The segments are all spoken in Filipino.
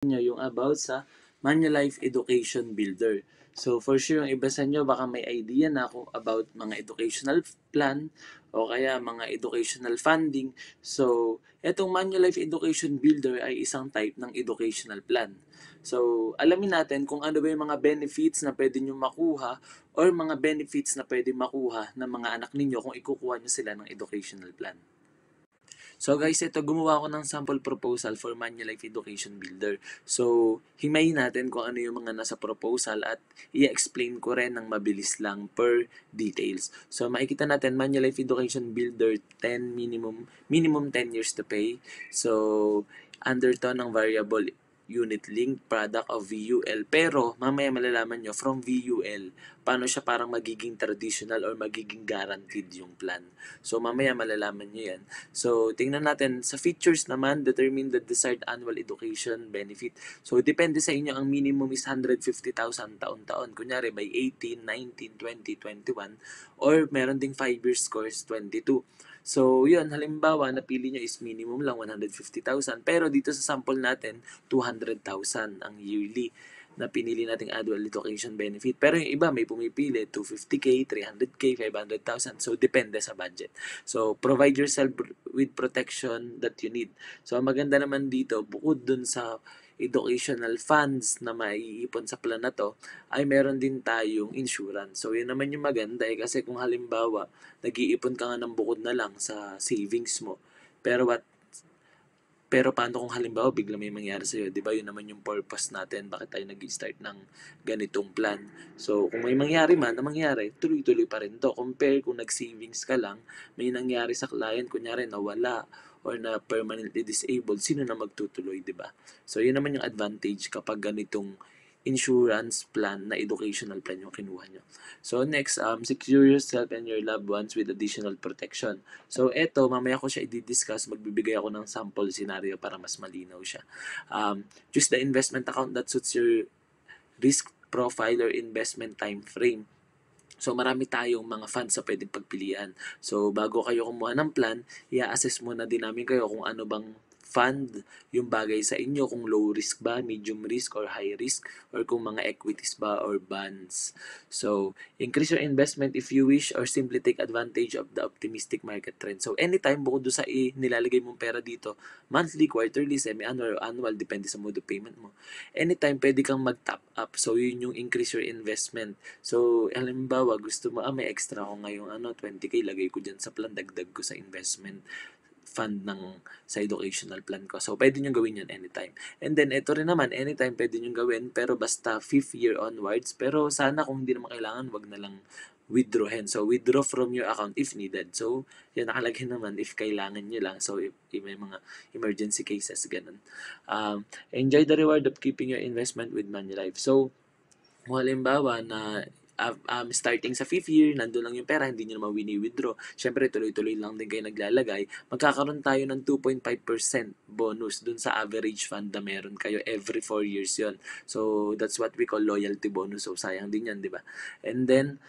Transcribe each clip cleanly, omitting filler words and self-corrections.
nyo yung about sa Manulife Education Builder. So for sure yung iba sa inyo baka may idea na ako about mga educational plan o kaya mga educational funding. So etong Manulife Education Builder ay isang type ng educational plan. So alamin natin kung ano ba yung mga benefits na pwede nyo makuha or mga benefits na pwede makuha ng mga anak ninyo kung ikukuha nyo sila ng educational plan. So guys, ito gumawa ako ng sample proposal for Manulife Education Builder. So, himayin natin kung ano yung mga nasa proposal at i-explain ko rin ng mabilis lang per details. So, makikita natin Manulife Education Builder 10 minimum 10 years to pay. So, under to ng variable unit link product of VUL. Pero, mamaya malalaman nyo from VUL, paano siya parang magiging traditional or magiging guaranteed yung plan. So, mamaya malalaman nyo yan. So, tingnan natin. Sa features naman, determine the desired annual education benefit. So, depende sa inyo. Ang minimum is 150,000 taon-taon. Kunyari, by 18, 19, 20, 21. Or, meron ding 5 years course, 22. So, yun. Halimbawa, napili nyo is minimum lang 150,000. Pero dito sa sample natin, 200,000 ang yearly na pinili nating annual education benefit. Pero yung iba may pumipili 250k, 300k, 500,000. So depende sa budget. So provide yourself with protection that you need. So ang maganda naman dito, bukod dun sa educational funds na maiipon sa plan na to, ay meron din tayong insurance. So yun naman yung maganda kasi kung halimbawa, nag-iipon ka nga ng bukod na lang sa savings mo. Pero paano kung halimbawa bigla may mangyari sa'yo? Di ba yun naman yung purpose natin? Bakit tayo nag-start ng ganitong plan? So, kung may mangyari man, na mangyari, tuloy-tuloy pa rin to. Compare kung nag-savings ka lang, may nangyari sa client, kunyari nawala or na permanently disabled, sino na magtutuloy, di ba? So, yun naman yung advantage kapag ganitong insurance plan na educational plan yung kinuha nyo. So next, secure yourself and your loved ones with additional protection. So eto, mamaya ko siya i-discuss, magbibigay ako ng sample scenario para mas malinaw siya. Choose the investment account that suits your risk profile or investment time frame. So marami tayong mga funds sa pwedeng pagpilian. So bago kayo kumuha ng plan, i-assess muna din namin kayo kung ano bang fund yung bagay sa inyo, kung low risk ba, medium risk, or high risk, or kung mga equities ba or bonds. So, increase your investment if you wish or simply take advantage of the optimistic market trend. So, anytime, bukod doon sa nilalagay mong pera dito, monthly, quarterly, semi-annual, or annual, depende sa mode of payment mo. Anytime, pwede kang mag-top up. So, yun yung increase your investment. So, halimbawa, gusto mo, may extra ako ngayong 20k, lagay ko dyan sa plan, dagdag ko sa investment fund sa educational plan ko. So, pwede nyo gawin yan anytime. And then, ito rin naman, anytime pwede nyo gawin, pero basta 5th year onwards. Pero sana kung hindi naman kailangan, wag na lang withdrawin. So, withdraw from your account if needed. So, yan nakalagay naman if kailangan nyo lang. So, if may mga emergency cases, ganun. Enjoy the reward of keeping your investment with Manulife. So, kung halimbawa na starting sa 5th year, nandun lang yung pera, hindi nyo naman wini-withdraw. Siyempre, tuloy-tuloy lang din kayo naglalagay. Magkakaroon tayo ng 2.5% bonus dun sa average fund na meron kayo every 4 years yon. So, that's what we call loyalty bonus. So, sayang din yan, di ba? And then,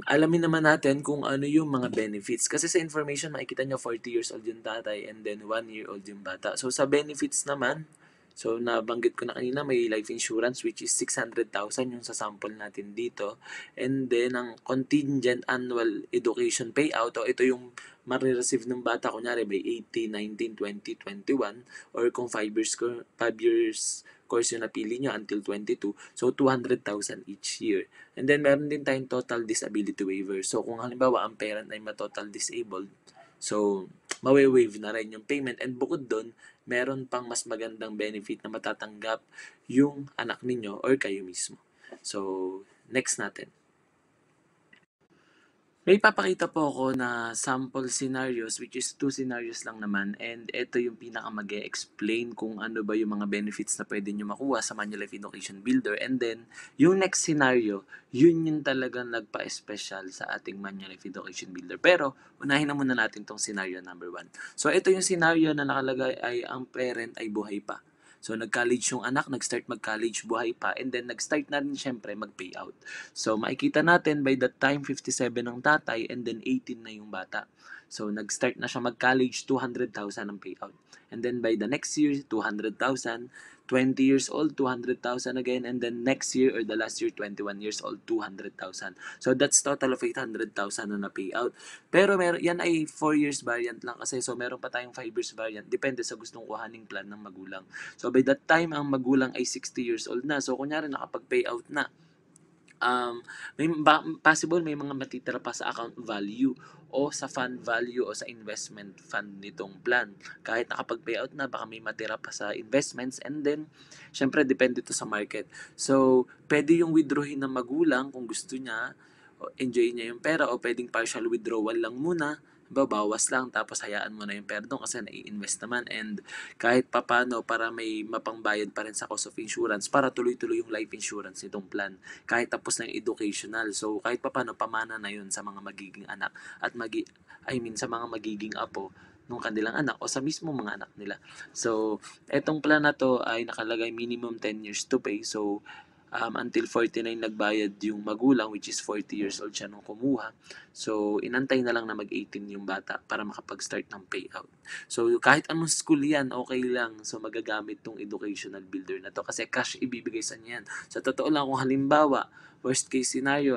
alamin naman natin kung ano yung mga benefits. Kasi sa information, makikita nyo 40 years old yung tatay and then 1-year-old yung bata. So, sa benefits naman, so, nabanggit ko na kanina, may life insurance which is 600,000 yung sa sample natin dito. And then, ang contingent annual education payout, o ito yung marireceive ng bata, kunyari by 18, 19, 20, 21, or kung 5 years course yung napili nyo until 22, so 200,000 each year. And then, meron din tayong total disability waiver. So, kung halimbawa, ang parent ay ma-total disabled, so, mawe-waive na rin yung payment. And bukod doon, meron pang mas magandang benefit na matatanggap yung anak ninyo or kayo mismo. So, next natin. May papakita po ako na sample scenarios which is 2 scenarios lang naman and ito yung pinaka mag-e-explain kung ano ba yung mga benefits na pwede nyo makuha sa Manulife Education Builder and then yung next scenario, yun yung talagang nagpa-special sa ating Manulife Education Builder. Pero unahin na muna natin tong scenario number 1. So ito yung scenario na nakalagay ay ang parent ay buhay pa. So, nag-college yung anak, nag-start mag-college, buhay pa, and then nag-start na rin syempre mag-payout. So, makikita natin by that time, 57 ang tatay, and then 18 na yung bata. So, nag-start na siya mag-college, 200,000 ang payout. And then by the next year, 200,000. 20 years old, 200,000 again. And then next year or the last year, 21 years old, 200,000. So, that's total of 800,000 na na-payout. Pero yan ay 4 years variant lang kasi. So, meron pa tayong 5 years variant. Depende sa gustong kuhaning plan ng magulang. So, by that time, ang magulang ay 60 years old na. So, kunyari, nakapag-payout na. Possible may mga matitira pa sa account value o sa fund value o sa investment fund nitong plan. Kahit nakapag-payout na, baka may matira pa sa investments, and then, syempre, depende to sa market. So, pwede yung withdrawin ng magulang kung gusto niya, enjoy niya yung pera, o pwedeng partial withdrawal lang muna, bawas lang, tapos hayaan mo na yung pera doon kasi nai-invest naman, and kahit papano para may mapangbayad pa rin sa cost of insurance para tuloy-tuloy yung life insurance nitong plan kahit tapos na yung educational. So, kahit papano, pamana na yun sa mga magiging anak at sa mga magiging apo ng kanilang anak o sa mismo mga anak nila. So, etong plan na to ay nakalagay minimum 10 years to pay. So, until 49 nagbayad yung magulang, which is 40 years old siya nung kumuha. So, inantay na lang na mag-18 yung bata para makapag-start ng payout. So, kahit anong school yan, okay lang. So, magagamit tong educational builder na to kasi cash ibibigay sa niyan. Sa totoo lang, kung halimbawa, worst case scenario,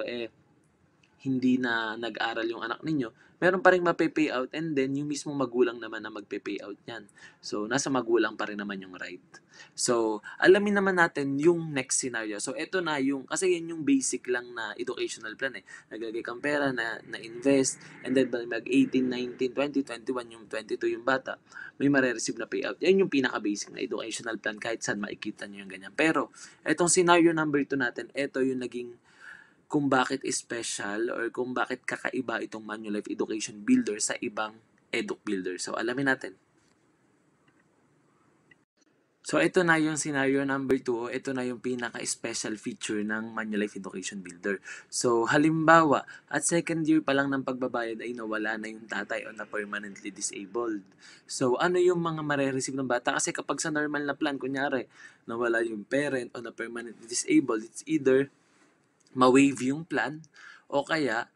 hindi na nag-aral yung anak ninyo, meron pa rin mape-payout, and then yung mismo magulang naman na magpe-payout yan. So, nasa magulang pa rin naman yung right. So, alamin naman natin yung next scenario. So, ito na yung, kasi yan yung basic lang na educational plan eh. Naglagay kang pera na invest, and then mag-18, 19, 20, 21, yung 22 yung bata, may mare-receive na payout. Yan yung pinaka-basic na educational plan kahit saan makikita nyo yung ganyan. Pero, etong scenario number 2 natin, ito yung naging kung bakit special or kung bakit kakaiba itong Manulife Education Builder sa ibang Educ Builder. So, alamin natin. So, ito na yung scenario number 2. Ito na yung pinaka-special feature ng Manulife Education Builder. So, halimbawa, at second year pa lang ng pagbabayad ay nawala na yung tatay o na permanently disabled. So, ano yung mga mare-receive ng bata? Kasi kapag sa normal na plan, kunyari, nawala yung parent o na permanently disabled, it's either ma-waive yung plan o kaya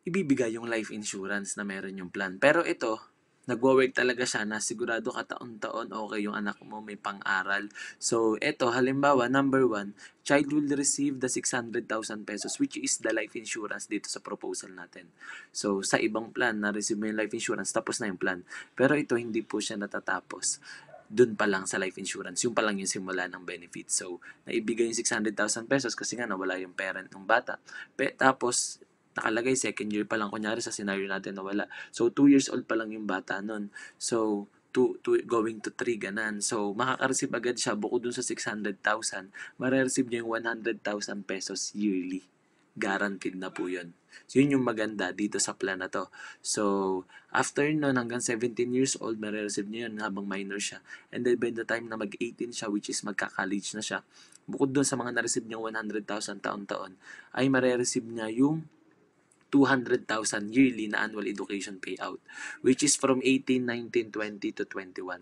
ibibigay yung life insurance na meron yung plan. Pero ito, nagwo-work talaga siya na sigurado ka taon-taon okay yung anak mo may pang-aral. So, ito, halimbawa, number 1, child will receive the 600,000 pesos which is the life insurance dito sa proposal natin. So, sa ibang plan, na-receive mo yung life insurance, tapos na yung plan. Pero ito, hindi po siya natatapos dun pa lang sa life insurance. Yung pa lang yung simula ng benefit. So, naibigay yung 600,000 pesos kasi nga nawala yung parent ng bata. Tapos, nakalagay second year pa lang, kunyari sa scenario natin nawala. So, 2 years old pa lang yung bata nun. So, going to 3, ganan. So, makaka-receive agad siya bukod dun sa 600,000, mare-receive niya yung 100,000 pesos yearly. Guaranteed na po yun. So, yun yung maganda dito sa plan na to. So, after nun, hanggang 17 years old, mare-receive niya yun habang minor siya. And then, by the time na mag-18 siya, which is magka-college na siya, bukod dun sa mga na-receive niyang 100,000 taon-taon, ay mare-receive niya yung 200,000 yearly na annual education payout, which is from 18, 19, 20 to 21.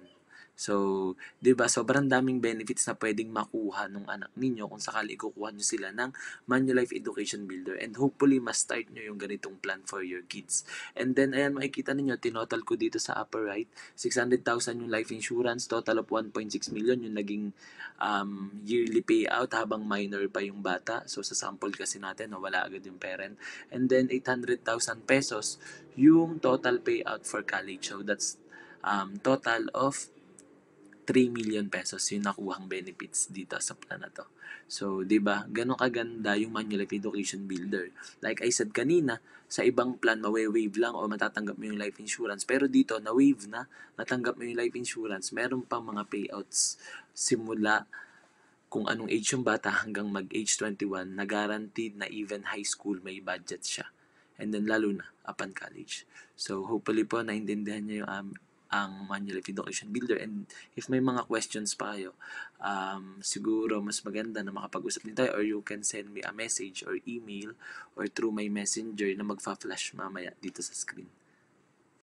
So, 'di ba? Sobrang daming benefits na pwedeng makuha ng anak ninyo kung sakali kukuha niyo sila ng Manulife Education Builder, and hopefully ma-start niyo yung ganitong plan for your kids. And then ayan, makikita niyo tinotal ko dito sa upper right, 600,000 yung life insurance, total of 1.6 million yung naging yearly payout habang minor pa yung bata. So, sa sample kasi natin, nawala agad yung parent. And then 800,000 pesos yung total payout for college. So, that's total of 3 million pesos yung nakuhang benefits dito sa plan na to. So, 'di ba? Ganon kaganda yung Manulife Education Builder. Like I said kanina, sa ibang plan mawe-waive lang o matatanggap mo yung life insurance. Pero dito, na-waive na, natanggap mo yung life insurance, meron pang mga payouts simula kung anong age yung bata hanggang mag-age 21 na guaranteed na even high school may budget siya. And then lalo na upon college. So hopefully po naintindihan niyo yung ang Manulife Education Builder, and if may mga questions pa kayo, siguro mas maganda na makapag-usap din tayo, or you can send me a message or email or through my messenger na magfa-flash mamaya dito sa screen.